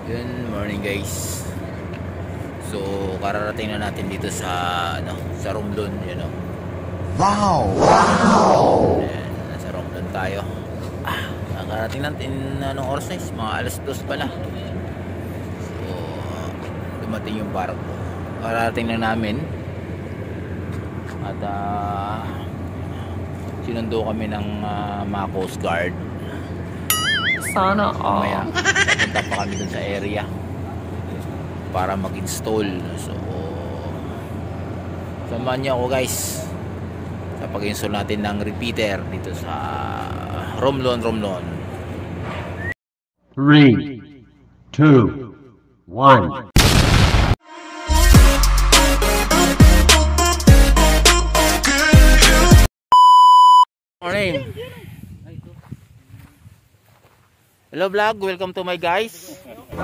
Good morning guys. So kararating na natin dito sa sa Romblon, Wow! Wow! Ayan, nasa Romblon tayo. Nakarating natin anong oras na mga alas 2 pala. So dumating yung barko. Kararating na namin. At sinundo kami ng mga Coast Guard. Sana Mamaya pupunta pa kami dun sa area para mag-install. So samahan niyo ako guys sa pag-install natin ng repeater dito sa Romblon. 3, 2, 1. Morning. Hello vlog, welcome to my guys. Dito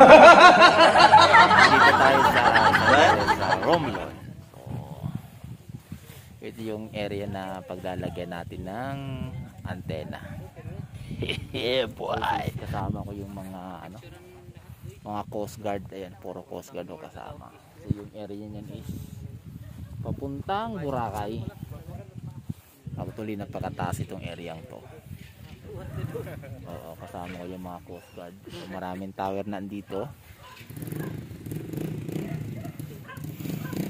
tayo sa Romblon. So, ito yung area na paglalagyan natin ng antena. Boy. Kasama ko yung mga mga Coast Guard. Ayan, puro Coast Guard o kasama. So yung area niyan is papuntang Boracay. Actually napakataas itong area to. Oo, kasama ko yung mga Coast Guard. So, maraming tower na andito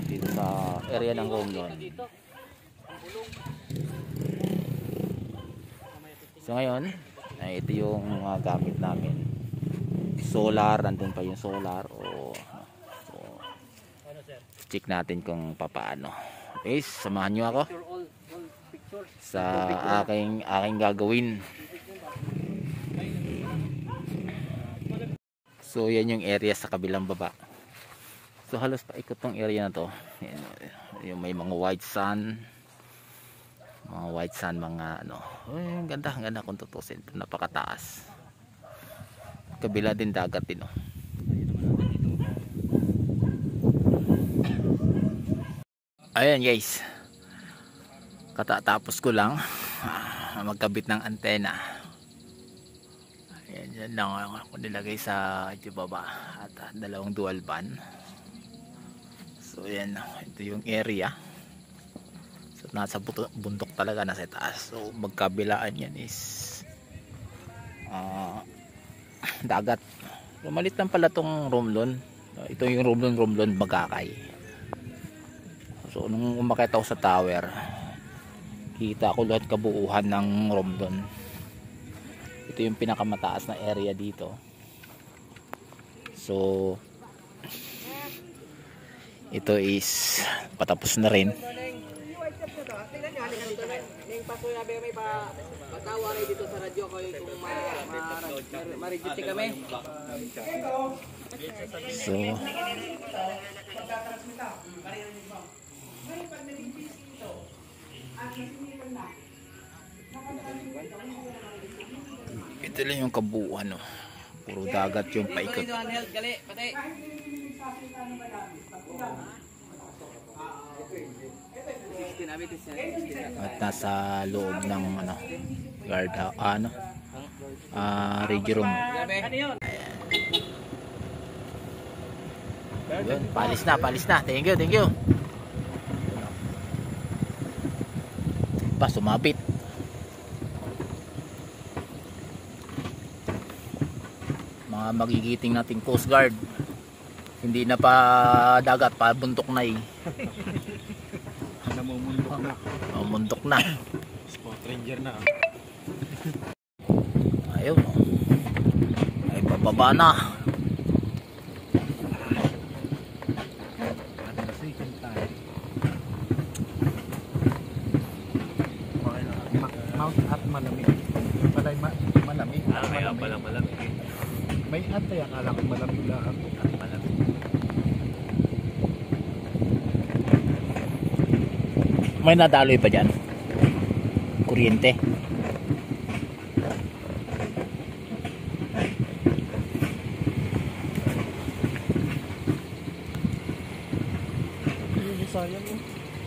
dito sa area ng Romblon. So ngayon ito yung gamit namin. Solar, nandun pa yung solar. So check natin kung papaano. Okay, samahan nyo ako sa aking gagawin. So yan yung area sa kabilang baba. So halos paikot tong area na to. Yan, yung may mga white sand. Mga ganda kung tutusin. Napakataas. Kabila din dagat din. Ayan guys. Katatapos ko lang magkabit ng antena. Ayan, dyan lang ako nilagay sa baba at dalawang dual band. So ayan, ito yung area. So nasa bundok talaga, nasa taas. So magkabilaan yan is dagat. So malit lang pala tong Romblon. Ito yung Romblon Bagakay. So nung umakit ako sa tower, kita ko lahat kabuuhan ng Romblon. Ito yung pinakamataas na area dito. So ito is patapos na rin. So ito lang yung kabuuan, puro dagat yung paikot. At nasa loob ng guard radio room. Ayan. Yun, palis na. Thank you. Sumapit. Mga magigiting nating Coast Guard. Hindi na pa dagat, pa buntok na Mundok na. Spot ranger na. Ayun. Ay pababa na. Mount at malamig. Palay malamig. Kaya pala malamig. May at kaya akala ko malamig lang. Malamig. May nadaloy pa dyan. Kuryente. Sayang mo.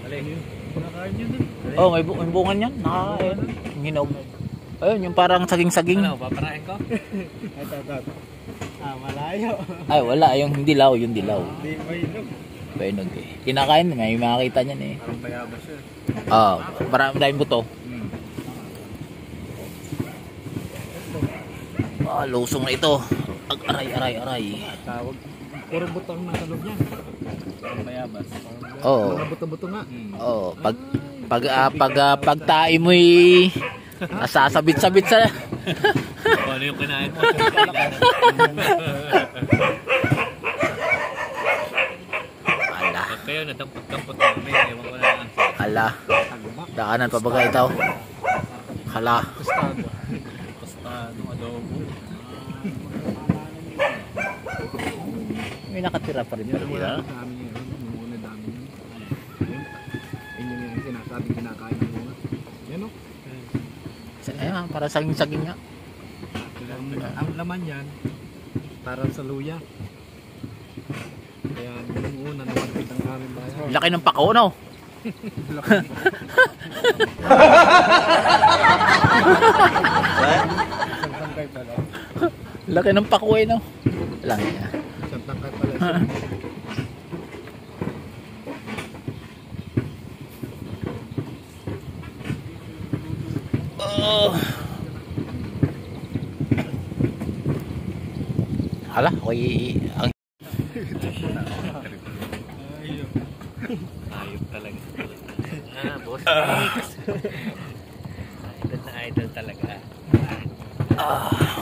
Alin. Nakain nyo dun. Oh, may bungan yan. Nakakain. Hinog. Ayun, yung parang saging-saging. Ano, paparahin ko? Ito. malayo. Ay, wala. Yung dilaw, yung dilaw. Hindi mainog. Painog eh. Kinakain, may makakita niyan eh. Parang bayabas yun. Marami tayong buto. Lusong na ito. Aray. Tawag. Puro buto ang nasa loob niyan. Parang bayabas. Oo. Mga buto-buto nga. Oo. Pag tayo mo'y nasasabit-sabit sa... Ano yung kinain mo? Ala. Kayo nadampot-dampot kami. Ewan ko na lang. Ala. Daanan pa baga ito. Hala. Tostado, adobo. May nakatira pa rin. Yan wala dami yun. Nung una dami yun. Yun yung sinasabi kinakain ng mga. Yan o. Ayan, para saging-saging nga. Ang laman yan, parang sa luya. Kaya nung una naman ang aming bayan. Laki ng pako, no? Isang tangkay pala. Laki ng pako eh, no? Lang niya. Isang tangkay pala siya. Hala, ako'y... Ang... Ayop talaga. Boss. Idol talaga.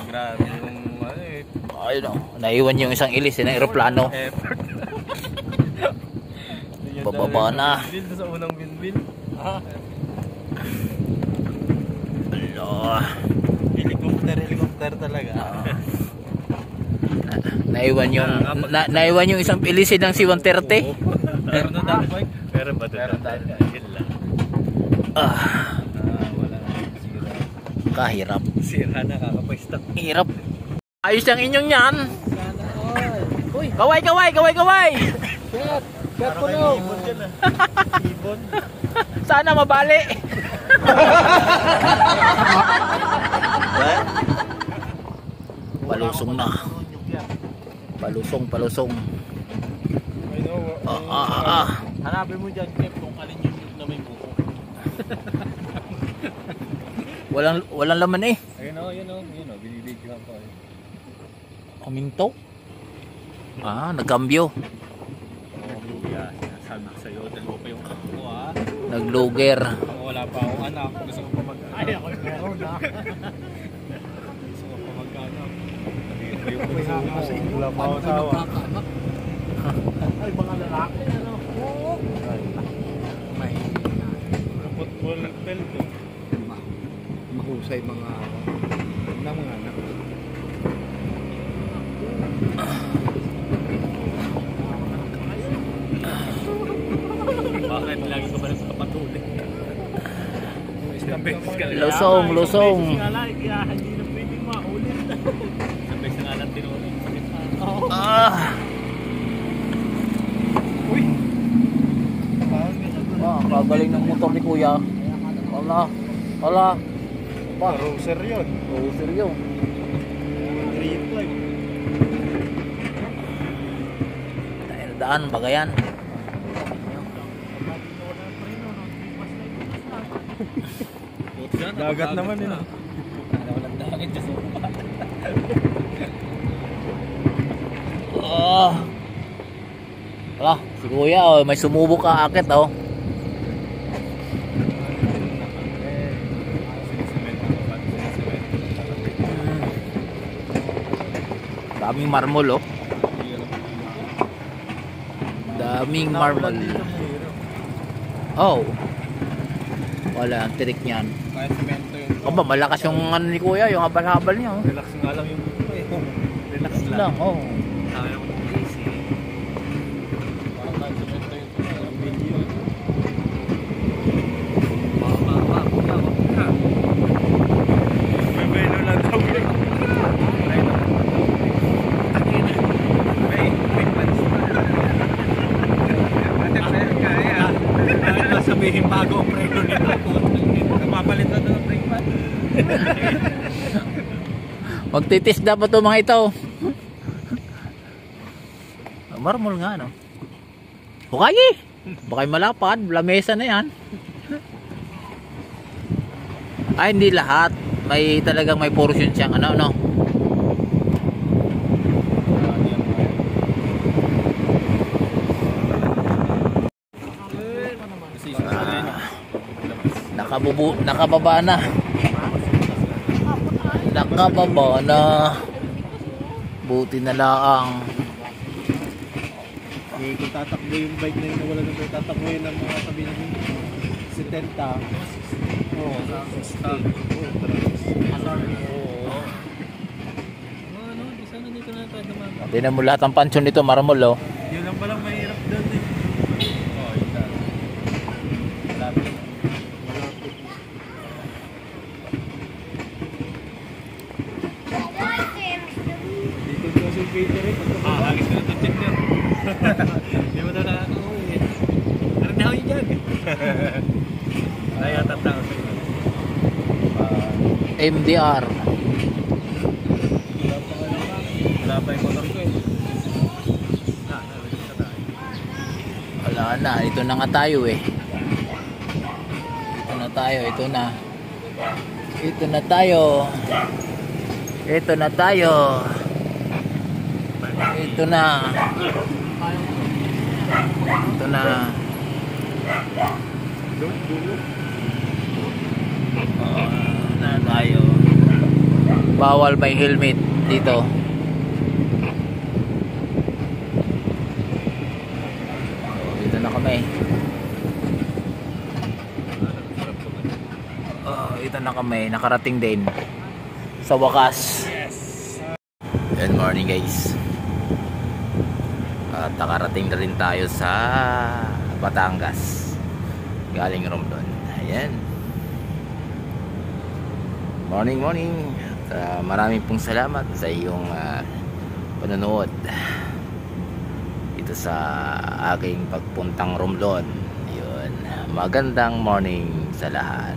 Grabe yung ano eh. Ayun o, naiwan yung isang ilis ng aeroplano. Effort. Bababa na. Binbil sa unang binbil. Ala. Helicopter talaga. Naiwan yung isang ilisin ng C-130. Pero na dami bike. Pero ba dami? Yun lang. Wala na. Kahirap. Sira na kakapag-stop. Hirap. Ayos ang inyong yan. Uy! Kaway! Kat po no! Ibon. Sana mabali. Palusong na. Palusong. I know. Hanapin mo dyan, Kev, kung alin yung nuke na may buko. Walang laman eh. Ayun o. Binibigyan ko. Kuminto. Nagkambyo. Yeah, sabi ko sa'yo, dalawa pa yung anak ko ha. Nagluger. Ang wala pa akong anak, gusto ko pa mag-anak. Ay, ako meron na. Gusto ko pa mag-anak. May haka sa inyo. Wala pa ako tawa. Ay, mga lalaki ano? Oo. May Football belt eh. mahusay mga anak. Bakit lagi ko ba rin sa kapatuloy? Lusong. Kaya hindi na pwedeng maulit. Sabay sa nga lang tinuloy. Uy! Kagaling ng motor ni Kuya. Wala. Roser yun. Oo, seryo. Daan, bagayan. Dagat naman yun. Walang dagat dyan sa Wala, si Kuya, may sumubo ka akit, oh. Daming marmol, oh. Daming marmol. Oh. Wala, ang tirik niyan. Kaya semento yun. Aba, malakas yung ano ni Kuya, yung habal-habal niya, oh. Relax nga lang yung relax lang. Oh. Sabi ko easy. Parang kahit semento yun. Ang video. May belo lang daw. May plans na. Sabihin bago ang preno nito. Mapapalit na ng brake pad. Magtitis dapat to mga ito. Marmol nga, no? Hukay! Bakay malapad, lamesa na yan. Ay, hindi lahat. May talagang may portion siyang ano, no? Nakababa na. Nakababa na. Buti na lang. Eh, kung tatakbo yung bike na yun, wala na ba tatakbo yun ng mga sabi namin 70. Oo, 60. Oo. Ano, di sana dito na tayo naman. Tingnan mo lahat ng pansyon nito, marmol, oh. Yun lang palang mahirap doon eh. Oo, yun lang. Malapit. Dito ko si Peter eh. Lagis ko na ito check yun. Hindi mo na nakakauwi. Parang daw yun dyan. Kaya tatang. MDR. Wala pa yung motor ko eh. Wala na, ito na nga tayo eh. Ito na tayo, ito na. Ito na tayo. Ito na tayo. Ito na. Ito na. Na tayo. Bawal may helmet dito. Dito na kami. Ito na kami. Nakarating din. Sa wakas. Good morning guys. At nakarating na rin tayo sa Batangas. Galing Romblon. Ayan. Morning, morning. At, maraming pong salamat sa iyong panonood dito sa aking pagpuntang Romblon. Yun. Magandang morning sa lahat.